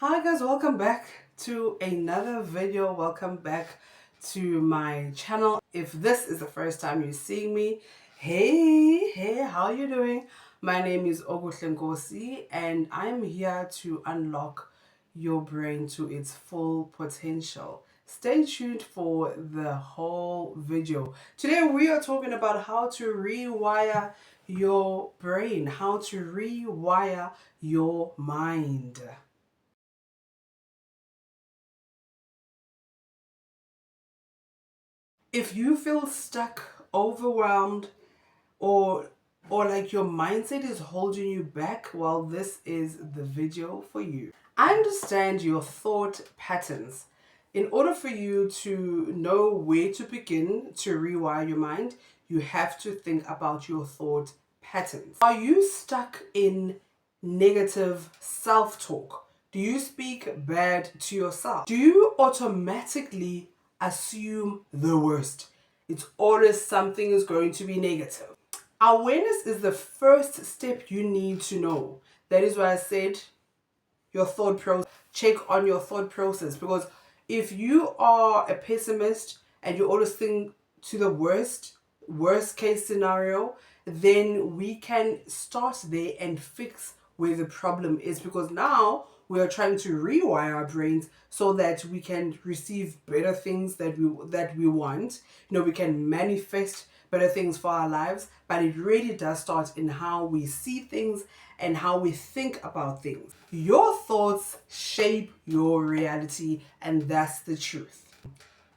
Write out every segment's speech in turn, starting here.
Hi guys, welcome back to another video. Welcome back to my channel. If this is the first time you're seeing me, hey, how you doing? My name is Ngosi and I'm here to unlock your brain to its full potential. Stay tuned for the whole video. Today we are talking about how to rewire your brain, how to rewire your mind. If you feel stuck, overwhelmed, or like your mindset is holding you back, well, this is the video for you. I understand your thought patterns. In order for you to know where to begin to rewire your mind, you have to think about your thought patterns. Are you stuck in negative self-talk? Do you speak bad to yourself? Do you automatically assume the worst? It's always something is going to be negative. Awareness is the first step you need to know. That is why I said your thought process. Check on your thought process, because if you are a pessimist and you always think to the worst case scenario, then we can start there and fix where the problem is, because now we are trying to rewire our brains so that we can receive better things that we want. We can manifest better things for our lives, but it really does start in how we see things and how we think about things. Your thoughts shape your reality, and that's the truth.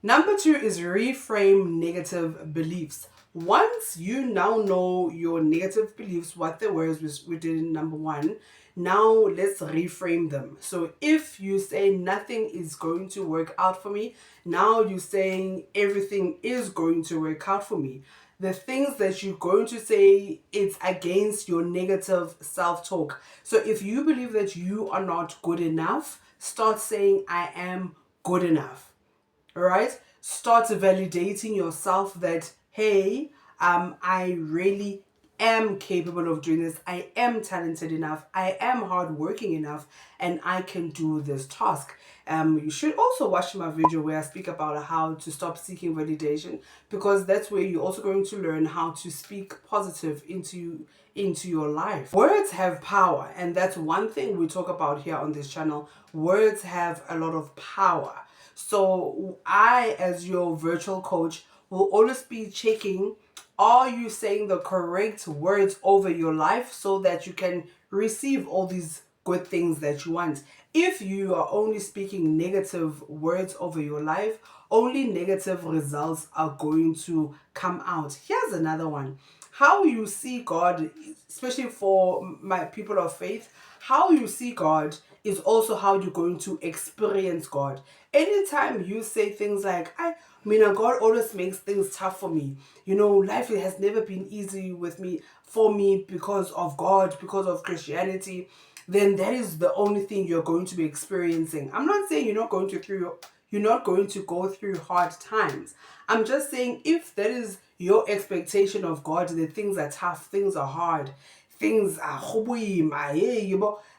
Number 2 is reframe negative beliefs. Once you now know your negative beliefs, what they were, as we did in number 1, now let's reframe them. So if you say nothing is going to work out for me, now you're saying everything is going to work out for me. The things that you're going to say, it's against your negative self-talk. So if you believe that you are not good enough, start saying, I am good enough. All right? Start validating yourself that, hey, I really am capable of doing this. I am talented enough. I am hardworking enough, and I can do this task. You should also watch my video where I speak about how to stop seeking validation, because that's where you're also going to learn how to speak positive into your life. Words have power, and that's one thing we talk about here on this channel. Words have a lot of power. So I, as your virtual coach, will always be checking, are you saying the correct words over your life so that you can receive all these good things that you want. If you are only speaking negative words over your life, only negative results are going to come out. Here's another one. How you see God, especially for my people of faith, how you see God is also how you're going to experience God. Anytime you say things like, God always makes things tough for me. Life has never been easy for me because of God, because of Christianity, then that is the only thing you're going to be experiencing. I'm not saying you're not going to go through hard times. I'm just saying, if that is your expectation of God, that things are tough, things are hard, things are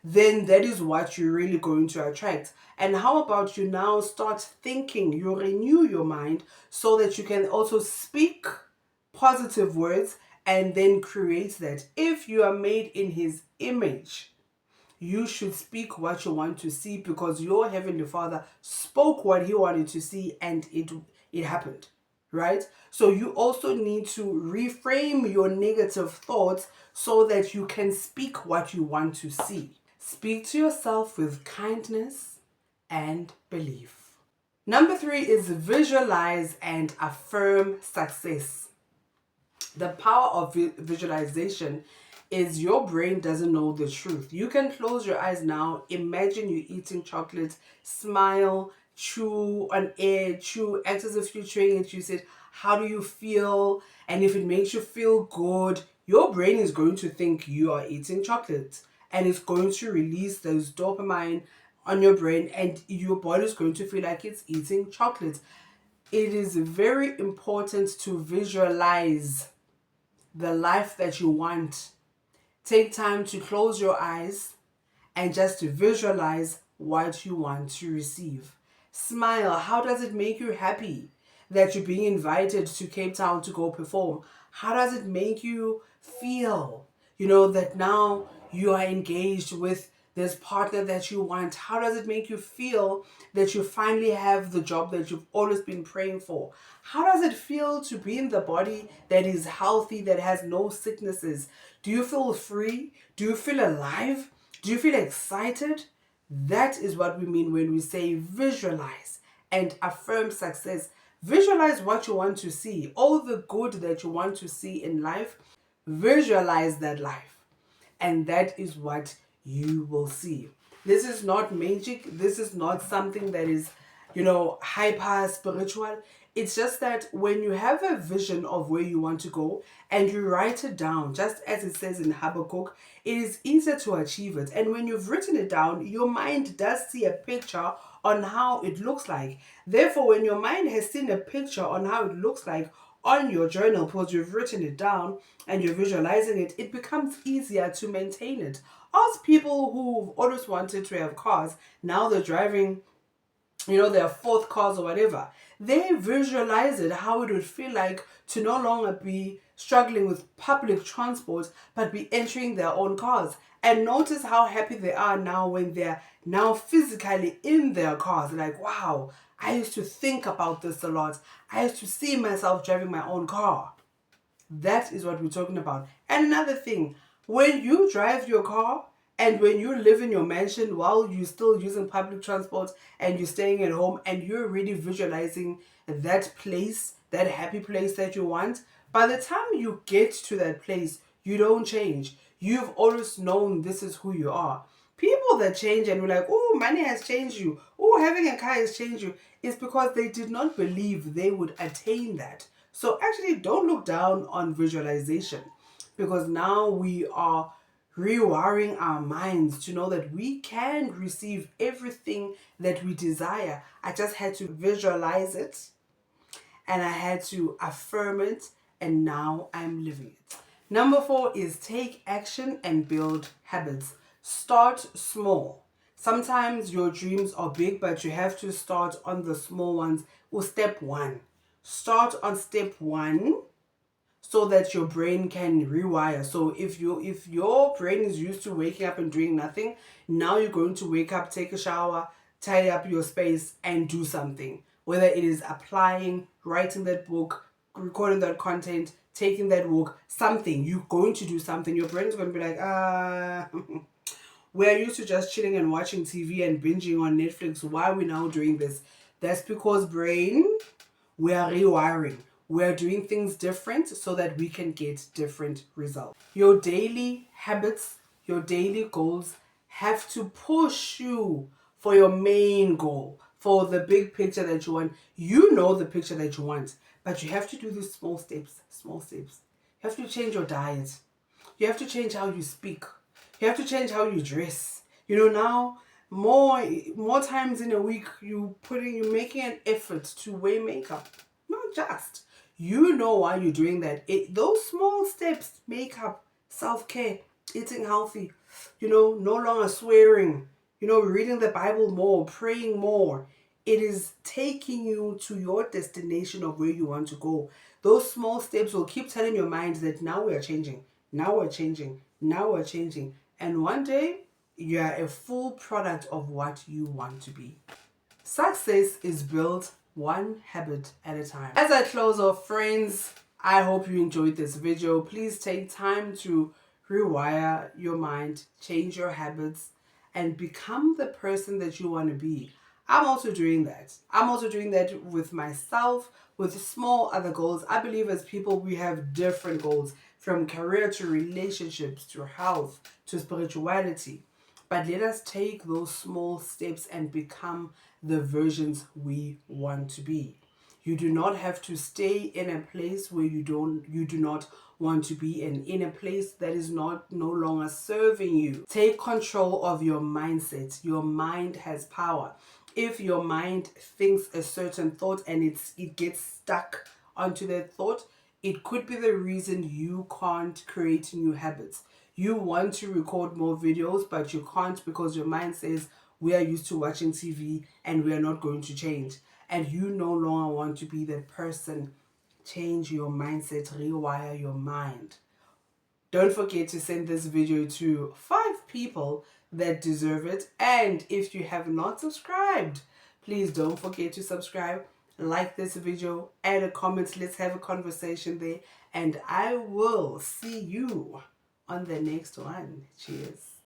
then that is what you're really going to attract. And how about you now start thinking, you renew your mind so that you can also speak positive words and then create that. If you are made in His image, you should speak what you want to see, because your Heavenly Father spoke what He wanted to see and it happened, right? So you also need to reframe your negative thoughts so that you can speak what you want to see. Speak to yourself with kindness and belief. Number 3 is visualize and affirm success. The power of visualization is your brain doesn't know the truth. You can close your eyes now. Imagine you eating chocolate, smile, chew on air, chew, act as if you're chewing it. You said, how do you feel? And if it makes you feel good, your brain is going to think you are eating chocolate, and it's going to release those dopamine on your brain, and your body is going to feel like it's eating chocolate. It is very important to visualize the life that you want. Take time to close your eyes and just to visualize what you want to receive. Smile. How does it make you happy that you're being invited to Cape Town to go perform? How does it make you feel, that now you are engaged with this partner that you want? How does it make you feel that you finally have the job that you've always been praying for? How does it feel to be in the body that is healthy, that has no sicknesses? Do you feel free? Do you feel alive? Do you feel excited? That is what we mean when we say visualize and affirm success. Visualize what you want to see, all the good that you want to see in life. Visualize that life, and that is what you will see. This is not magic. This is not something that is, hyper spiritual. It's just that when you have a vision of where you want to go and you write it down, just as it says in Habakkuk, it is easier to achieve it. And when you've written it down, your mind does see a picture on how it looks like. Therefore, when your mind has seen a picture on how it looks like on your journal, because you've written it down and you're visualizing it, it becomes easier to maintain it. Ask people who've always wanted to have cars, now they're driving, their fourth cars or whatever. They visualize it, how it would feel like to no longer be struggling with public transport, but be entering their own cars. And notice how happy they are now when they're now physically in their cars. Like, wow, I used to think about this a lot. I used to see myself driving my own car. That is what we're talking about. And another thing, when you drive your car and when you live in your mansion while you're still using public transport and you're staying at home and you're really visualizing that place, that happy place that you want, by the time you get to that place, you don't change. You've always known this is who you are. People that change and we're like, oh, money has changed you. Oh, having a car has changed you. It's because they did not believe they would attain that. So actually, don't look down on visualization, because now we are rewiring our minds to know that we can receive everything that we desire. I just had to visualize it and I had to affirm it, and now I'm living it. Number 4 is take action and build habits. Start small. Sometimes your dreams are big, but you have to start on the small ones, or step 1. Start on step 1 so that your brain can rewire. So if your brain is used to waking up and doing nothing, now you're going to wake up, take a shower, tidy up your space, and do something. Whether it is applying, writing that book, recording that content, taking that walk, something. You're going to do something. Your brain is going to be like, we're used to just chilling and watching TV and binging on Netflix. Why are we now doing this? That's because brain, we are rewiring. We are doing things different so that we can get different results. Your daily habits, your daily goals have to push you for your main goal, for the big picture that you want. You know the picture that you want, but you have to do these small steps, small steps. You have to change your diet. You have to change how you speak. You have to change how you dress. Now more times in a week you're making an effort to wear makeup. Not just. You know why you're doing that. Those small steps, makeup, self-care, eating healthy, no longer swearing, reading the Bible more, praying more. It is taking you to your destination of where you want to go. Those small steps will keep telling your mind that now we are changing, now we're changing, now we're changing. And one day, you are a full product of what you want to be. Success is built one habit at a time. As I close off, friends, I hope you enjoyed this video. Please take time to rewire your mind, change your habits, and become the person that you want to be. I'm also doing that. I'm also doing that with myself, with small other goals. I believe as people, we have different goals, from career to relationships to health to spirituality. But let us take those small steps and become the versions we want to be. You do not have to stay in a place where you do not want to be in a place that is no longer serving you. Take control of your mindset. Your mind has power. If your mind thinks a certain thought and it gets stuck onto that thought, it could be the reason you can't create new habits. You want to record more videos, but you can't because your mind says, we are used to watching TV and we are not going to change, and you no longer want to be that person, change your mindset, rewire your mind. Don't forget to send this video to 5 people that deserve it. And if you have not subscribed, please don't forget to subscribe, like this video, add a comment. Let's have a conversation there. And I will see you on the next one. Cheers.